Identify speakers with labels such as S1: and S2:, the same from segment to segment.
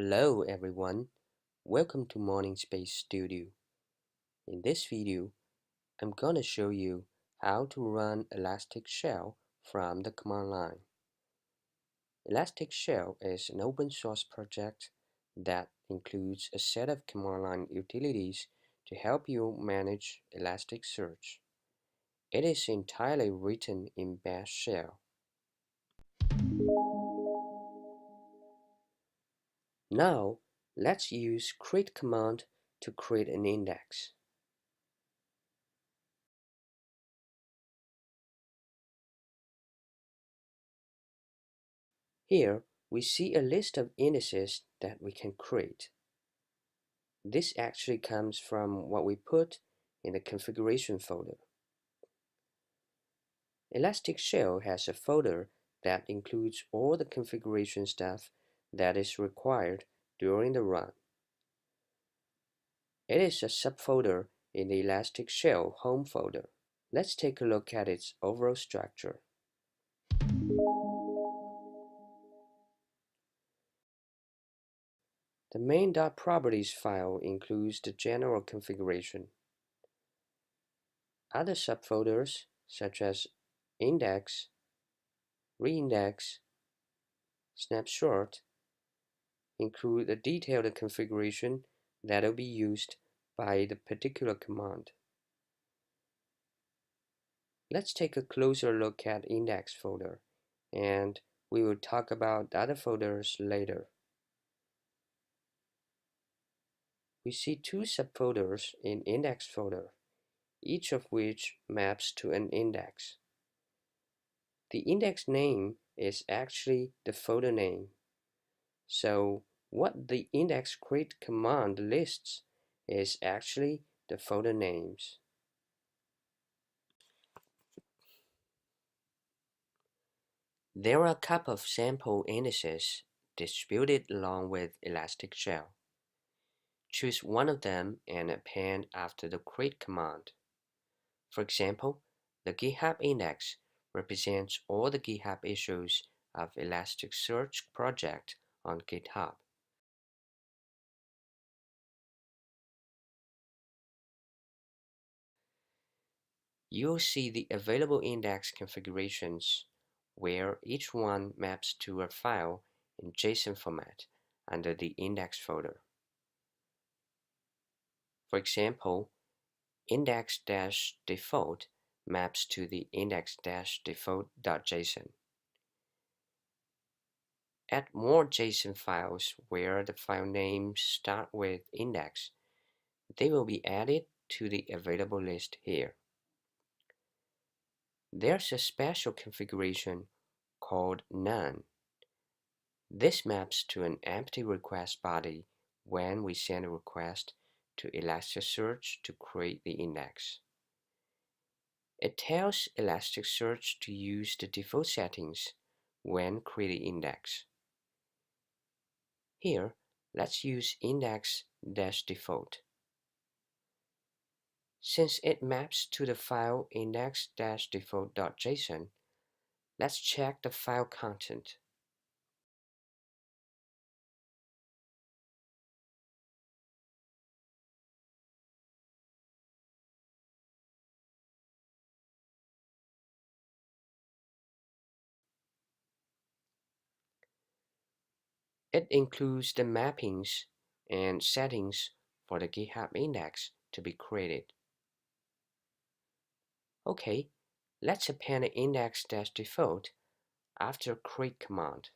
S1: Hello everyone, welcome to MorningSpace Studio. In this video, I'm gonna show you how to run Elasticshell from the command line. Elasticshell is an open source project that includes a set of command line utilities to help you manage Elasticsearch. It is entirely written in Bash shell. Now, let's use create command to create an index. Here, we see a list of indices that we can create. This actually comes from what we put in the configuration folder. Elasticshell has a folder that includes all the configuration stuff that is required during the run. It is a subfolder in the Elasticshell home folder. Let's take a look at its overall structure. The main.properties file includes the general configuration. Other subfolders, such as index, reindex, snapshot, include the detailed configuration that will be used by the particular command. Let's take a closer look at index folder, and we will talk about other folders later. We see two subfolders in index folder, each of which maps to an index. The index name is actually the folder name. So what the index create command lists is actually the folder names. There are a couple of sample indices distributed along with Elasticshell. Choose one of them and append after the create command. For example, the GitHub index represents all the GitHub issues of Elasticsearch project on GitHub. You'll see the available index configurations, where each one maps to a file in JSON format under the index folder. For example, index-default maps to the index-default.json. Add more JSON files where the file names start with index. They will be added to the available list here. There's a special configuration called none. This maps to an empty request body when we send a request to Elasticsearch to create the index. It tells Elasticsearch to use the default settings when creating index. Here, let's use index-default. Since it maps to the file index-default.json, let's check the file content. It includes the mappings and settings for the GitHub index to be created. Okay, let's append the index-default after create command.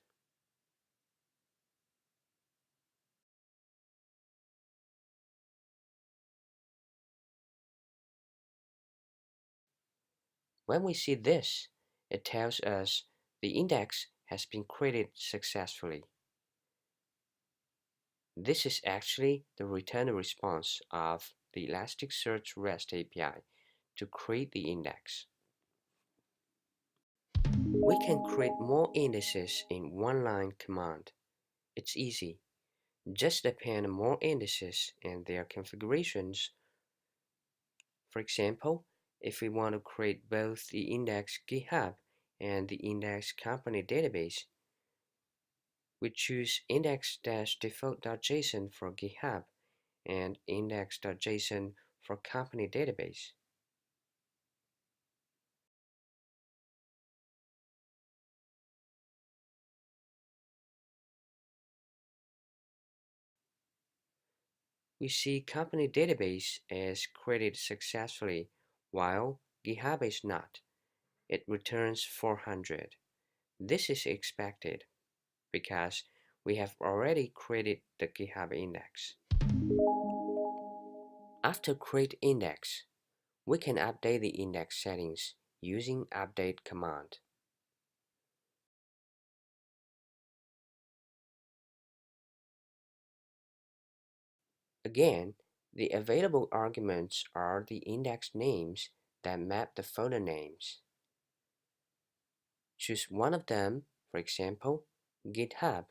S1: When we see this, it tells us the index has been created successfully. This is actually the return response of the Elasticsearch REST API to create the index. We can create more indices in one-line command. It's easy. Just append more indices and their configurations. For example, if we want to create both the index GitHub and the index company database, We choose index-default.json for GitHub and index.json for company database. We see company database is created successfully while GitHub is not. It returns 400. This is expected because we have already created the GitHub index. After create index, we can update the index settings using update command. Again, the available arguments are the index names that map the folder names. Choose one of them, for example, GitHub.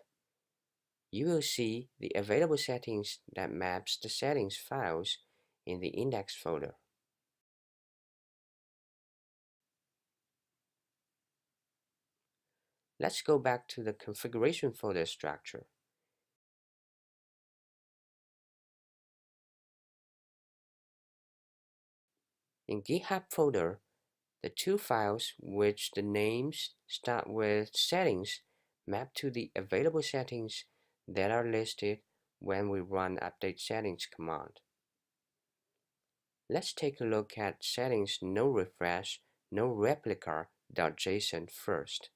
S1: You will see the available settings that maps the settings files in the index folder. Let's go back to the configuration folder structure. In GitHub folder, the two files which the names start with settings map to the available settings that are listed when we run update settings command. Let's take a look at settings no refresh, no replica.json first.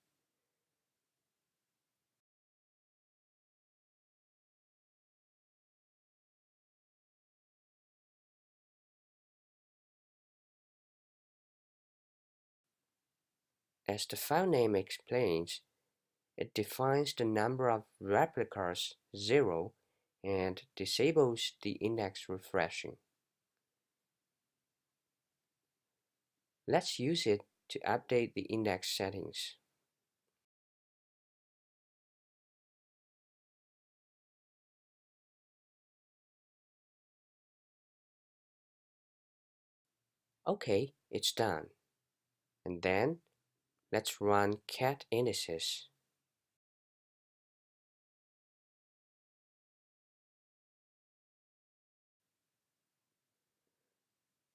S1: As the file name explains, it defines the number of replicas 0 and disables the index refreshing. Let's use it to update the index settings. Okay, it's done. And then let's run cat indices.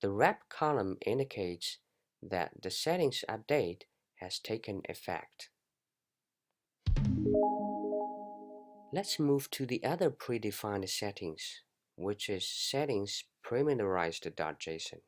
S1: The rep column indicates that the settings update has taken effect. Let's move to the other predefined settings, which is settings parameterized.json.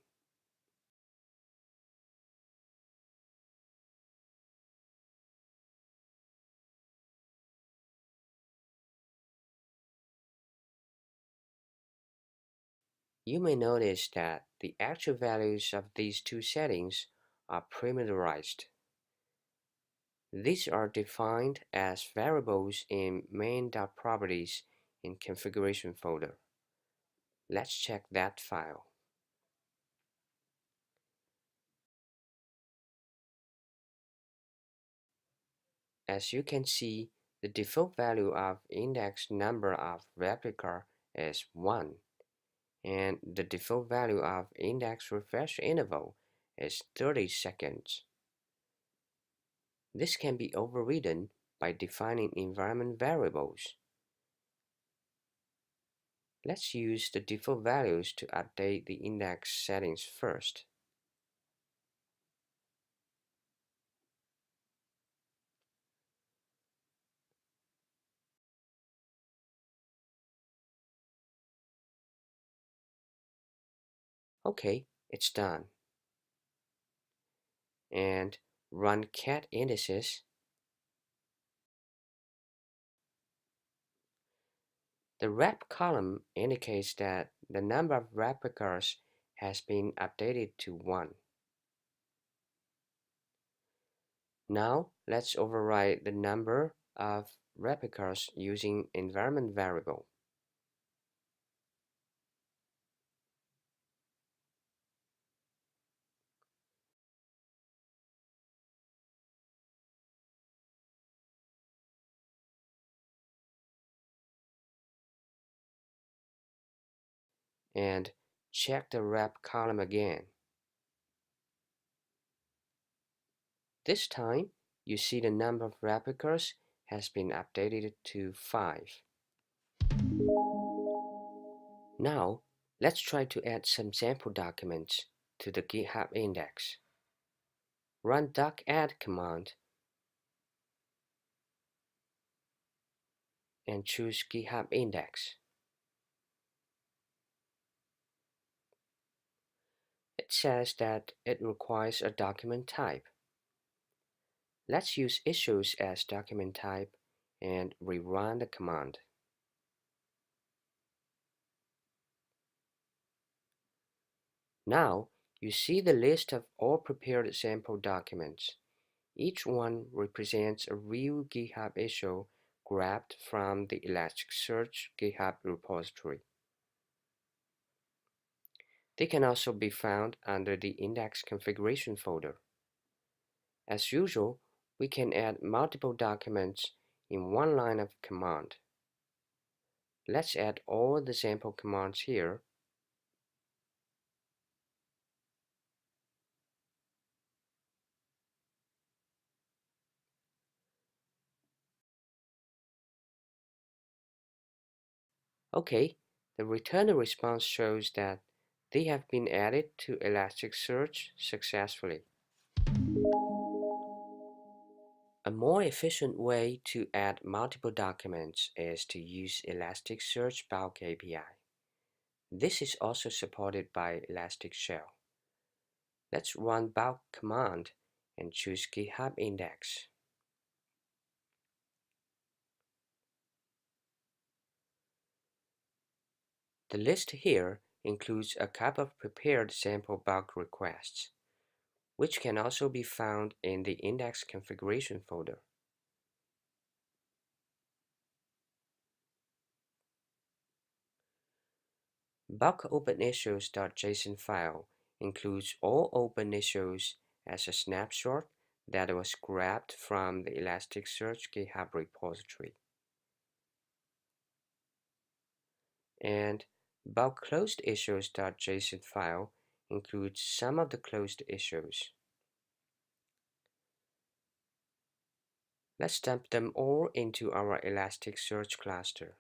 S1: You may notice that the actual values of these two settings are parameterized. These are defined as variables in main.properties in configuration folder. Let's check that file. As you can see, the default value of index number of replica is 1, and the default value of index refresh interval is 30 seconds. This can be overridden by defining environment variables. Let's use the default values to update the index settings first. Okay, it's done. And run cat indices. The rep column indicates that the number of replicas has been updated to 1. Now let's override the number of replicas using environment variable. And check the rep column again. This time, you see the number of replicas has been updated to 5. Now, let's try to add some sample documents to the GitHub index. Run doc-add command and choose GitHub index. It says that it requires a document type. Let's use issues as document type and rerun the command. Now, you see the list of all prepared sample documents. Each one represents a real GitHub issue grabbed from the Elasticsearch GitHub repository. They can also be found under the index configuration folder. As usual, we can add multiple documents in one line of command. Let's add all the sample commands here. Okay, the return response shows that they have been added to Elasticsearch successfully. A more efficient way to add multiple documents is to use Elasticsearch Bulk API. This is also supported by Elasticshell. Let's run bulk command and choose GitHub index. The list here includes a couple of prepared sample bulk requests, which can also be found in the index configuration folder. Bulk openissues.json file includes all open issues as a snapshot that was grabbed from the Elasticsearch GitHub repository. And bulk closed issues.json file includes some of the closed issues. Let's dump them all into our Elasticsearch cluster.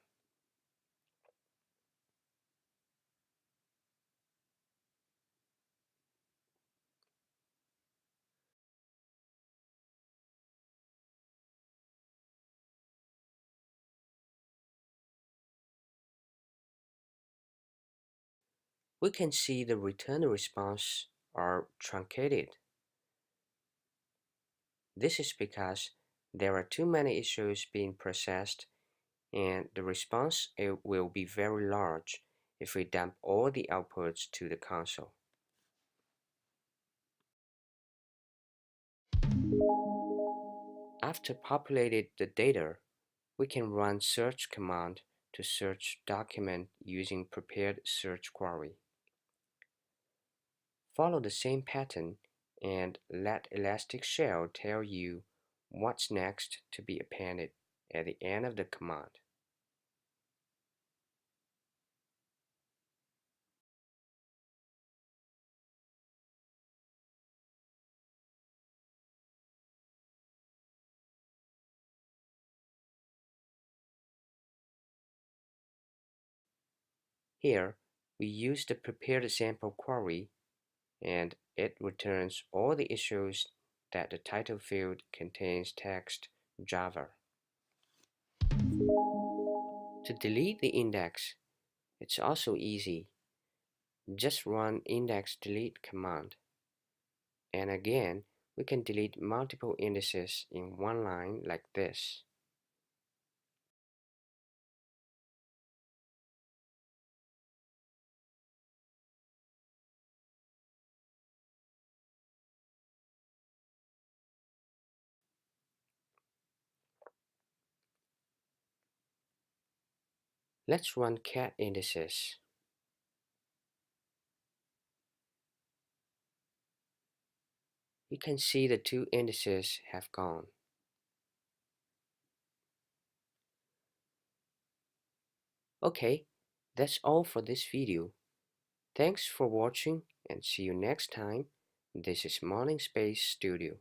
S1: We can see the return response are truncated. This is because there are too many issues being processed, and the response will be very large if we dump all the outputs to the console. After populated the data, we can run search command to search document using prepared search query. Follow the same pattern and let Elasticshell tell you what's next to be appended at the end of the command. Here, we use the prepared sample query, and it returns all the issues that the title field contains text Java. To delete the index, it's also easy. Just run index delete command. And again, we can delete multiple indices in one line like this. Let's run cat indices. You can see the two indices have gone. Okay, that's all for this video. Thanks for watching and see you next time. This is MorningSpace Studio.